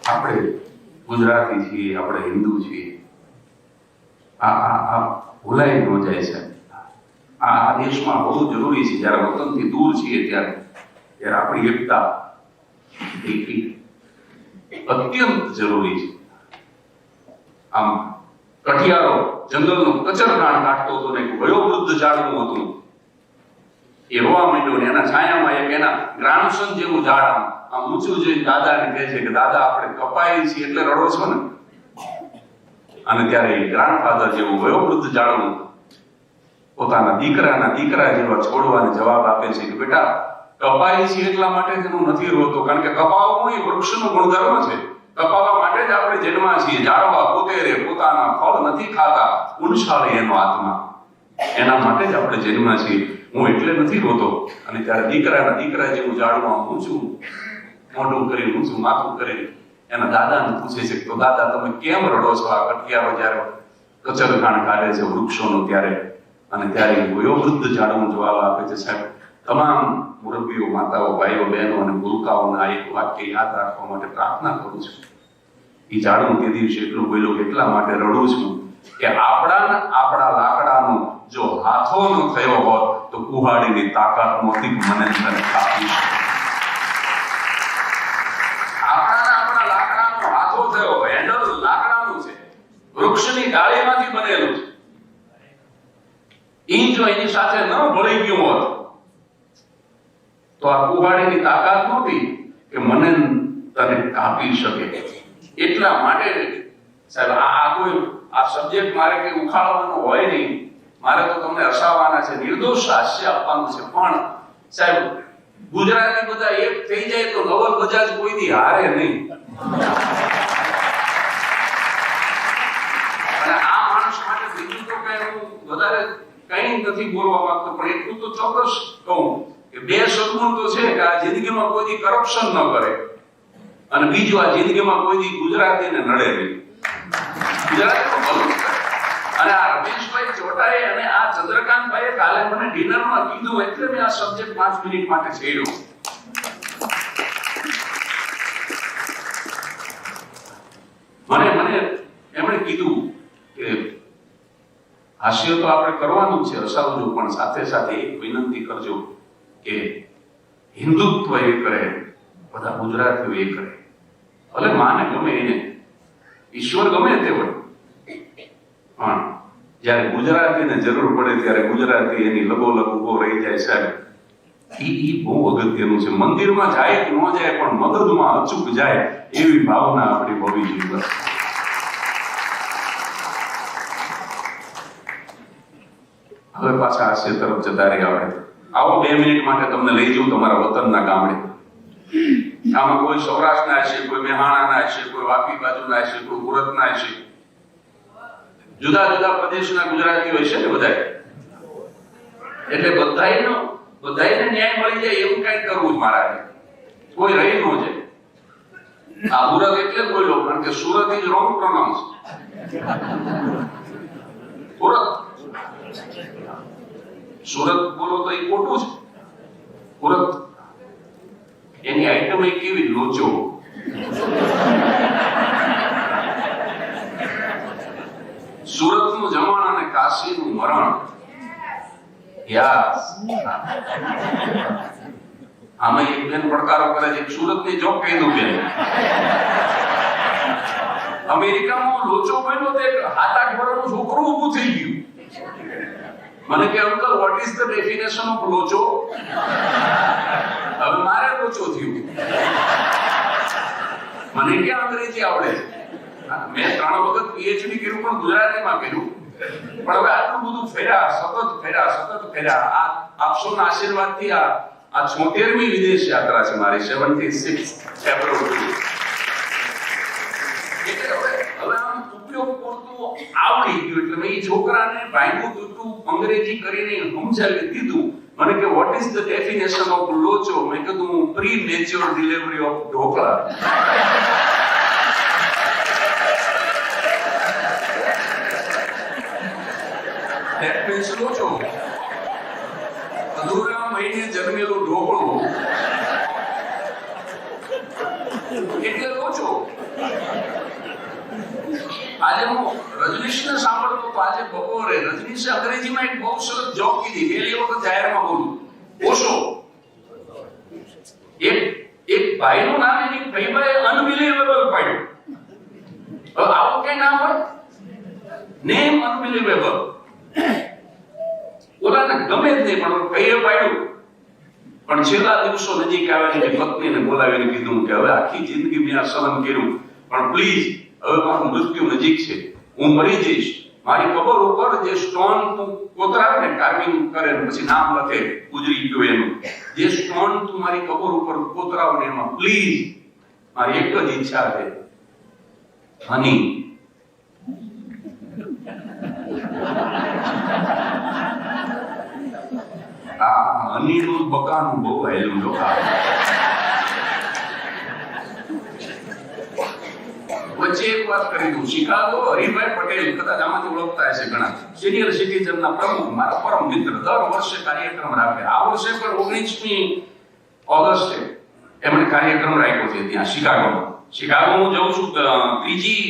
આપણે ગુજરાતી છીએ, આપણે હિન્દુ છીએ, આ ભૂલાઈ ન જાય છે. આ દેશમાં બહુ જરૂરી છે. જયારે વતનથી દૂર છીએ ત્યારે આપણી એકતા અત્યંત જરૂરી છે. આમ કઠિયારો જંગલનો કચરઘાણ કાઢતો હતો ને વયોવૃદ્ધ ઝાડનું હતું. એ રોવા માંડ્યો ને એના છાયામાં એક એના ગ્રામસન જેવું ઝાડ આમ ઊંચું જોઈને દાદાને કહે છે કે દાદા આપણે કપાઈ છીએ એટલે રડો છો ને? અને ત્યારે ગ્રાન્ડફાધર જેવું વયોવૃદ્ધ ઝાડનું પોતાના દીકરા જેવા છોડવાને જવાબ આપે છે કે બેટા કપાઈ છે એટલા માટે જ હું નથી રોતો, કારણ કે કપાવવું એ વૃક્ષનો ગુણધર્મ છે. કપાવવા માટે જ આપણે જન્મ્યા છીએ. ઝાડવા પોતે રે પોતાના ફળ નથી ખાતા, ઉનસાળે એનો આત્મા, એના માટે જ આપણે જન્મ્યા છીએ. હું એટલે નથી રોતો. અને ત્યારે દીકરા જેવું ઝાડમાં ઊંચું મોઢું કરી, ઊંચું માથું કરી એના દાદાને પૂછે છે તો દાદા તમે કેમ રડો છો? આ કઠિયારો જયારે કચરઘાણ કાઢે છે વૃક્ષોનો ત્યારે, અને ત્યારે વયોવૃદ્ધ ઝાડવું જવાબ આપે છે સાહેબ તમામ મુરબ્બીઓ, માતાઓ, ભાઈઓ, બહેનો અને ગુરુકાઓના એક વાક્ય યાદ રાખવા માટે પ્રાર્થના કરું છું. એ ઝાડવું તે દિવસે એટલું બોલ્યો એટલા માટે રડું છું કે આપણા લાકડાનું જો હાથોનો થયો હોત તો કુહાડીની તાકાત નહોતી મને તને કાપી શકે. આપણા લાકડાનો હાથો થયો, હેન્ડલ લાકડાનું છે, વૃક્ષની ડાળીમાંથી બનેલું છે. ઈ જો એની સાથે ન ભળી ગયું હોત તો આ કુહાડીની તાકાત નહોતી કે મને તને કાપી શકે. એટલા માટે સાહેબ આ સબ્જેક્ટ મારે કઈ ઉખાડવાનો હોય નહીં, મારે તો તમને હસાવવાના છે, નિર્દોષ હાસ્ય આપવાનું છે. પણ સાહેબ ગુજરાતી બધા એક થઈ જાય તો નવલ બજાજ કોઈ દી હારે નહીં. અને આ માણસ માટે બીજું તો કઈ હું વધારે કઈ નથી બોલવા માંગતો, પણ એટલું તો ચોક્કસ કહું કે બે સદગુણ તો છે કે આ જિંદગીમાં કોઈ દી કરપ્શન ન કરે, અને બીજું આ જિંદગીમાં કોઈ દી ગુજરાતીને નડે નહીં. ગુજરાતીનું ભલું કરે. અને આ રમેશભાઈ ચોટાએ અને આ ચંદ્રકાંતભાઈએ કાલે મને ડિનરમાં કીધું એટલે મેં આ સબ્જેક્ટ 5 મિનિટ માટે છેડ્યો. મને એમણે કીધું કે હાસ્ય તો આપણે કરવાનું છે, હસાવજો, પણ સાથે સાથે એક વિનંતી કરજો કે હિન્દુત્વ એ કરે, બધા ગુજરાતીઓ એ કરે. ભલે માને ગમે એને, ઈશ્વર ગમે તે હોય, પણ જ્યારે ગુજરાતીને જરૂર પડે ત્યારે ગુજરાતી એની લગોલગ ઉભો રહી જાય. સાહેબ ઈ બહુ અગત્યનું છે. મંદિરમાં જાય કે ન જાય પણ મદદમાં અચૂક જાય એવી ભાવના આપણી હોવી જોઈએ. હવે પાછા હાસ્ય તરફ જતા રહ્યા આપણે. આવો 2 મિનિટ માટે તમને લઈ જાઉં તમારા વતનના ગામડે. આમાં કોઈ સૌરાષ્ટ્રના હશે, કોઈ મહેસાણાના હશે, કોઈ વાપી બાજુના હશે, કોઈ સુરતના હશે, જુદા જુદા પ્રદેશના ગુજરાતીઓ હશે ને બધા. એટલે બધાયને ન્યાય મળી જાય એવું કઈક કરવું જ મારા, કોઈ રહી ન જાય. આ સુરત એટલે બોલો કારણ કે Surat is wrong pronounce. Surat બોલો તો એ ખોટું છે. સુરત એની આઈટમ એ કેવી લોચો, સુરતનું જમણ અને કાશીનું મરણ. આમાં એક બેન પડકારો કરે છે, સુરતની જોક કહી દઉં બેન. અમેરિકામાં લોચો બન્યો તો 7-8 વર્ષનું છોકરું ઊભું થઈ ગયું. મને કે uncle what is the definition of લોચો? હવે મારે લોચો થયું. મને ક્યાં અંગ્રેજી આવડે? મેં 3 વખત પીએચડી કર્યું પણ ગુજરાતીમાં કર્યું. પણ હવે આટલું બધું ફેર્યા, સતત ફેર્યા. આપસોના આશીર્વાદથી આ 76મી વિદેશ યાત્રા છે મારી, 76 ફેબ્રુઆરી. હવે આમ ઉપયોગ પૂરતું આવડી ગયું એટલે મેં એ છોકરાને ભાંગ્યું તૂટું અંગ્રેજી કરીને સમજાવી દીધું. મને કે what is the definition of લોચો? મેં કીધું premature delivery of dhokla. That means લોચો. અધૂરા મહિને જન્મેલું ઢોકળું એટલે લોચો. આજે હું રજનીશને સાંભળતો તો આજે બપોરે રજનીશે અંગ્રેજીમાં એક બહુ સરસ જોક કીધી. પહેલી વખત જાહેરમાં બોલું. ઓશો એક ભાઈનું નામ એની ભાઈભાઈ અનબિલીવેબલ પાડ્યું. હવે આવું કઈ નામ હોય, નેમ અનબિલીવેબલ. ઓલાને ગમે જ નહીં પણ કઈએ પાડ્યું. પણ છેલ્લા દિવસો નજીક આવ્યા એની પત્નીને બોલાવીને કીધું કે હવે આખી જિંદગી મેં આ સહન કર્યું, પણ પ્લીઝ હવે મારું મૃત્યુ નજીક છે, હું મરી જઈશ. મારી કબર ઉપર જે સ્ટોન તું કોતરાવે ને, કાર્વિંગ કરે ને પછી નામ લખે ગુજરી ગયો એનું, જે સ્ટોન તું મારી કબર ઉપર કોતરાવ ને એમાં પ્લીઝ મારી એક જ ઈચ્છા છે, હની. હનીનું બકાનું બહુ હેલું લોકો. વચ્ચે એક વાત કરી દઉં. શિકાગો હરિભાઈ પટેલ, કદાચ આમાંથી ઓળખતા હશે ઘણા, સિનિયર સિટીઝનના પ્રમુખ, મારા પરમ મિત્ર, દર વર્ષે કાર્યક્રમ રાખે. આ વર્ષે પણ 19મી ઓગસ્ટે એમણે કાર્યક્રમ રાખ્યો છે ત્યાં શિકાગોમાં. શિકાગો હું જઉં છું, 3જી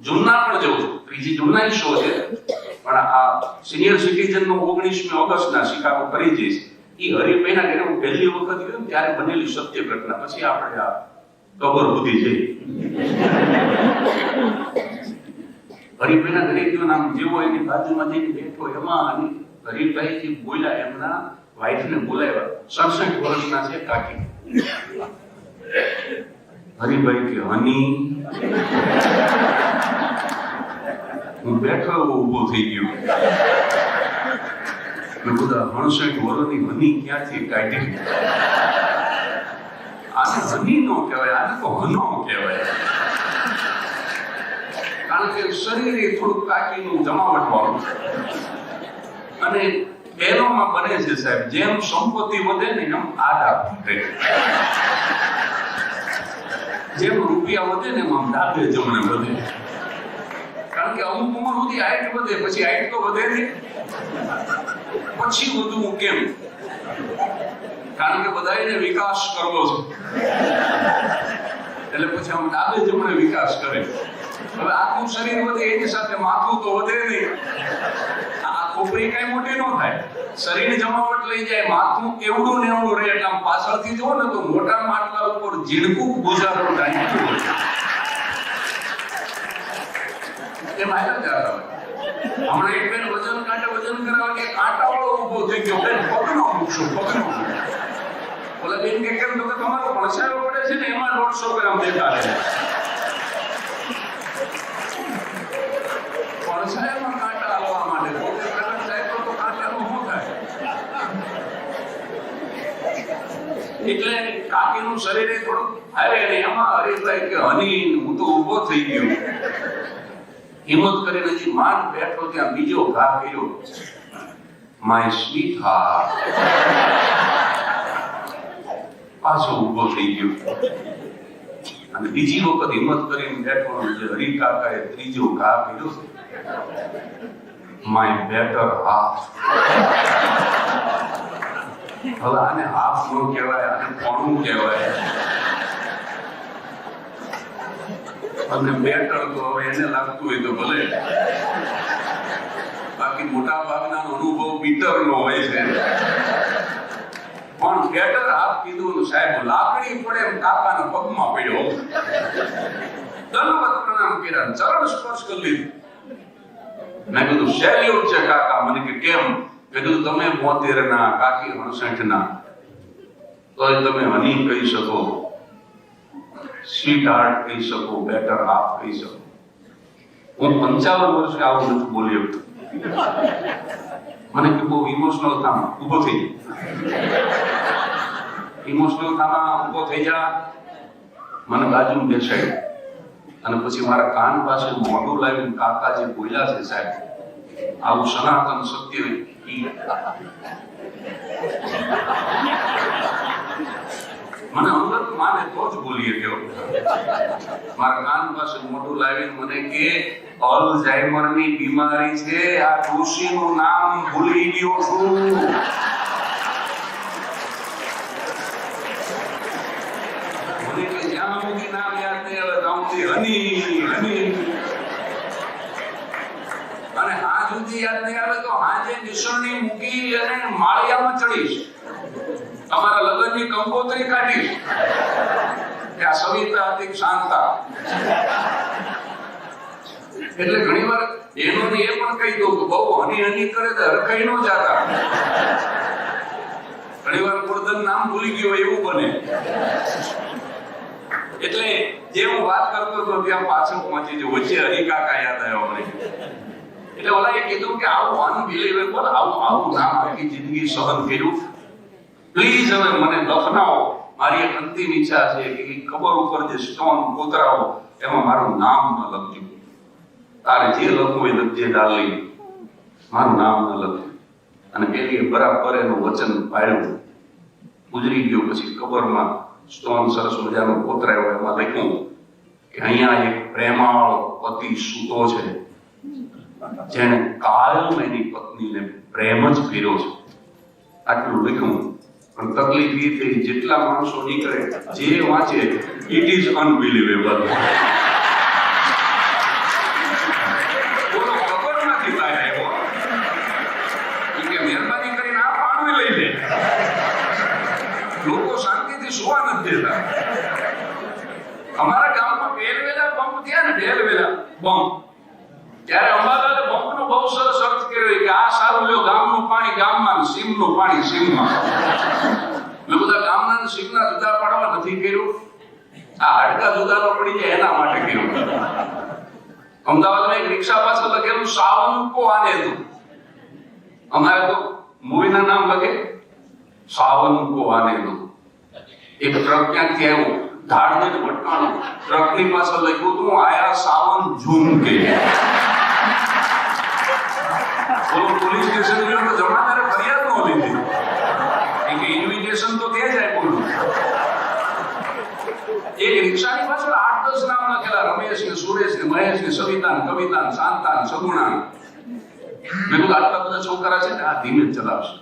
જૂનના પણ જઉં છું. 3જી જૂનના શો છે, પણ પણ આ સિનિયર સિટીઝન નો 19મી ઓગસ્ટના શિકાગો ફરી જઈશ. એ હરિભાઈના ઘરે હું પહેલી વખત ગયો ને ત્યારે બનેલી સત્ય ઘટના. પછી આપણે આ કબર સુધી જઈ હરિભાઈના ઘરે ગયો નામ જેવો એની બાજુમાં જઈને બેઠો એમાં હરિભાઈ જે બોલ્યા એમના વાઈફને બોલાવ્યા. 67 વર્ષના છે કાકી. હરિભાઈ કે હની, હું બેઠો ઊભો થઈ ગયો. મેં બધા 69 વર્ષની હની ક્યાંથી કાઢી? આને હની નો કહેવાય, આને તો હનો કહેવાય. કારણ કે શરીર એ થોડુંક કાકીનું જમાવટ વાળું અને બહેનોમાં બને છે સાહેબ, જેમ સંપત્તિ વધે ને એમ આડા વધે, જેમ રૂપિયા વધે ને એમ ડાબે જમણે વધે. કારણ કે અમુક ઉંમર સુધી હાઈટ વધે, પછી હાઈટ તો વધે નહીં, પછી વધુ કેમ? કારણ કે બધાને વિકાસ કરવો છે એટલે પછી આમ ડાબે જમણે વિકાસ કરે. હવે આખું શરીર વધે એની સાથે માથું તો વધે નહીં. આ ખોપરી કઈ મોટી ન થાય, શરીરની જમાવટ લઈ જાય, માથું એવડું ને એવડું રહે. એટલે આમ પાછળથી જુઓ ને તો મોટા માટલા ઉપર ઝીણકું ગુજારો ટાંગ્યું હોય એમ આવ્યા જતા હોય. હમણાં એક બેન વજન કરાવવા કે કાંટાવાળો ઊભો થઈ ગયો, બેન પગનો મૂકશો, પગનો. ઓલા બેન કે કેમ? તો કે તમારો ભણસાયો પડે છે ને એમાં 150 ગ્રામ દેખાડે. ભણસાયામાં કાંટા આવવા માટે પોતે કલર જાય તો કાંટાનું શું થાય? એટલે કાકીનું શરીર થોડું અરે એમાં હરીફભાઈ કે હની હું તો ઊભો થઈ ગયો. હિંમત કરીને હજી માંડ બેઠો ત્યાં બીજો ઘા કર્યો. My sweet heart. પાછો ઊભો થઈ ગયો અને બીજી વખત હિંમત કરીને બેઠો. હરી કાકાએ ત્રીજો ઘા કર્યો. My better half. હવે આને હાફ નો કહેવાય, આને પોણું કહેવાય. અને બેટર તો હવે એને લાગતું હોય તો ભલે, બાકી મોટા ભાગના અનુભવ બીટર નો હોય છે. પણ બેટર હાફ કીધું સાહેબ, લાકડી પડે એમ કાકાના પગમાં પડ્યો. દંડવત પ્રણામ કર્યા, ચરણ સ્પર્શ કરી લીધું. મેં કીધું સેલ્યુટ છે કાકા. મને કે કેમ? મેં કીધું તમે 72 ના, કાકી 68 ના, તો તમે હની કહી શકો, સ્વીટ હાર્ટ કહી શકો, બેટર હાફ કહી શકો. હું 55 વર્ષે આવું નથી બોલ્યો. મને કે બહુ ઇમોશનલ થામ ઊભો થઈ ગયો. ઇમોશનલ થામાં ઊભો થઈ જા. મને બાજુ બેસાડ્યો અને પછી મારા કાન પાસે મોઢું લાવીને કાકા જે બોલ્યા છે સાહેબ, આવું સનાતન સત્ય મને અંગત માને તો જ બોલીએ ગયો. મારા કાન પાસે મોઢું લાવીને મને કે અલ્ઝાઇમરની બીમારી છે, આ ઋષિનું નામ ભૂલી ગયો છું. મને કે જ્યાં સુધી નામ યાદ નહીં આવે ત્યાં સુધી હની હની. અને હા સુધી યાદ નહીં આવે તો હાજે નિસરણી મૂકી અને માળિયામાં ચડીશ. તમારા લગ્નની કંકોત્રી કાઢીશ. આ સવિતા હતી શાંતા. એટલે ઘણી વાર એનોને એ પણ કહી દઉં કે બહુ હની હની કરે તો હરખાઈ ન જાતા. ઘણી વાર કુળધન નામ ભૂલી ગયો એવું બને. એટલે જે હું વાત કરતો હતો ત્યાં પાછળ પહોંચી જો વચ્ચે હરિકાકા યાદ આવ્યો મને. એટલે ઓલાએ કીધું કે આવું અનબિલીવેબલ, આવું નામ આખી જિંદગી સહન કર્યું. પ્લીઝ હવે મને દફનાવો. મારી એક અંતિમ ઈચ્છા છે કે કબર ઉપર જે સ્ટોન કોતરાવો એમાં મારું નામ ન લખજો. તારે જે લખવું એ લખજે ડાર્લિંગ, મારું નામ ન લખજો. અને પેલીએ બરાબર એનું વચન પાળ્યું. ગુજરી ગયો પછી કબરમાં સ્ટોન સરસ મજાનો કોતરાયો. એમાં લખ્યું કે અહીંયા એક પ્રેમાળ પતિ સૂતો છે જેને કાયમ એની પત્નીને પ્રેમ જ કર્યો છે. આટલું લખ્યું. પણ તકલીફ એ થઈ જેટલા માણસો નીકળે જે વાંચે ઇટ ઇઝ અનબિલીવેબલ. બોલો ખબર નથી લાગે. અમારા ગામમાં વેલવેલા પંપ થયા ને, વેલવેલા પંપ, ત્યારે અંબાલાલે પંપનો બહુ સરસ અર્થ કર્યો કે આ સારું લ્યો, ગામનું પાણી ગામમાં, સીમનું પાણી સીમમાં. મેં બધા ગામના સીમના જુદા પાડવા નથી કર્યું, આ હાડકા જુદા ન પડી જાય એના માટે કર્યું. અમદાવાદમાં એક રિક્ષા પાછળ લખેલું સાવન કો આને તું. અમારે તો મૂવીના નામ લખે સાવન કો આને તું. એક ટ્રક ક્યાંકથી આવ્યો, ધાડ ને ભટકાણું, ટ્રકની પાછળ લખ્યું તું આયા સાવન ઝૂમ કે. પોલીસ સ્ટેશન ગયો તો જમાદારે ફરિયાદ ન લીધી કે ઇન્વિટેશન તો ત્યાં જાય બોલું. એક રિક્ષાની પાછળ 8-10 નામ લખેલા, રમેશ ને, સુરેશ ને, મહેશ ને, સવિતા ને, કવિતા ને, શાંતા ને, સગુણા ને. મેં કીધું આટલા બધા છોકરા છે ને, આ ધીમે જ ચલાવશે.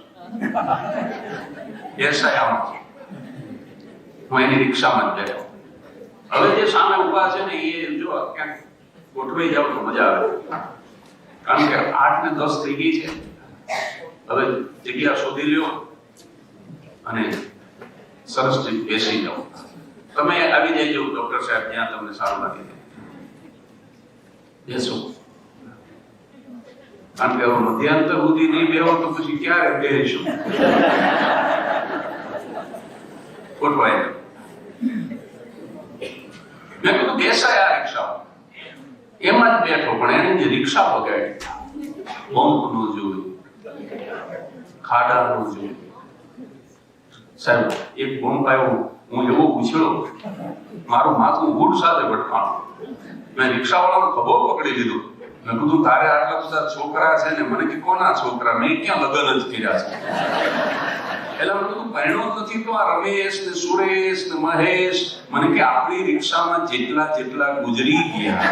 એસાય આમાં હું એની રિક્ષામાં જ ગયો. હવે જે સામે ઉભા છે ને એ જો ક્યાંક ગોઠવાઈ જાવ તો મજા આવે, કારણ કે 8 ને 10 થઈ ગઈ છે. હવે જગ્યા શોધી લ્યો અને સરસ બેસી જાઓ. તમે આવી જજો ડોક્ટર સાહેબ, જ્યાં તમને સારું લાગે બેસો. કારણ કે હવે મધ્યાંતર સુધી નહીં બેહો તો પછી ક્યારે બેસીશું? ગોઠવાય. મેં કીધું બેસાય આ રિક્ષા, એમાં જ બેઠો, પણ એને જે રિક્ષા પગાડી, બોમ્બ નું જોયું, ખાડા નું જોયું. સાહેબ એક બોમ્બ આવ્યો, હું એવો ઉછળ્યો, મારું માથું હુડ સાથે ભટકાણું. મેં રિક્ષાવાળાનો ખભો પકડી લીધો. મેં કીધું તારે આટલા બધા છોકરા છે ને? મને કે કોના છોકરા? મેં ક્યાં લગ્ન જ કર્યા છે. એટલે મેં કીધું પહેણો નથી તો આ રમેશ ને, સુરેશ ને, મહેશ, મને કે આપણી રિક્ષામાં જેટલા જેટલા ગુજરી ગયા.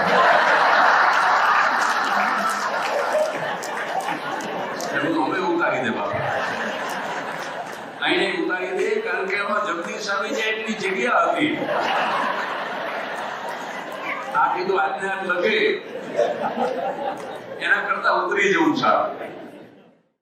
હવે ઉતારી દે બાપા, અહીં ઉતારી દે, કારણ કે એમાં જગદીશ આવી જાય એટલી જગ્યા હતી. આ કીધું આજને આજ લખે એના કરતા ઉતરી જવું સારું.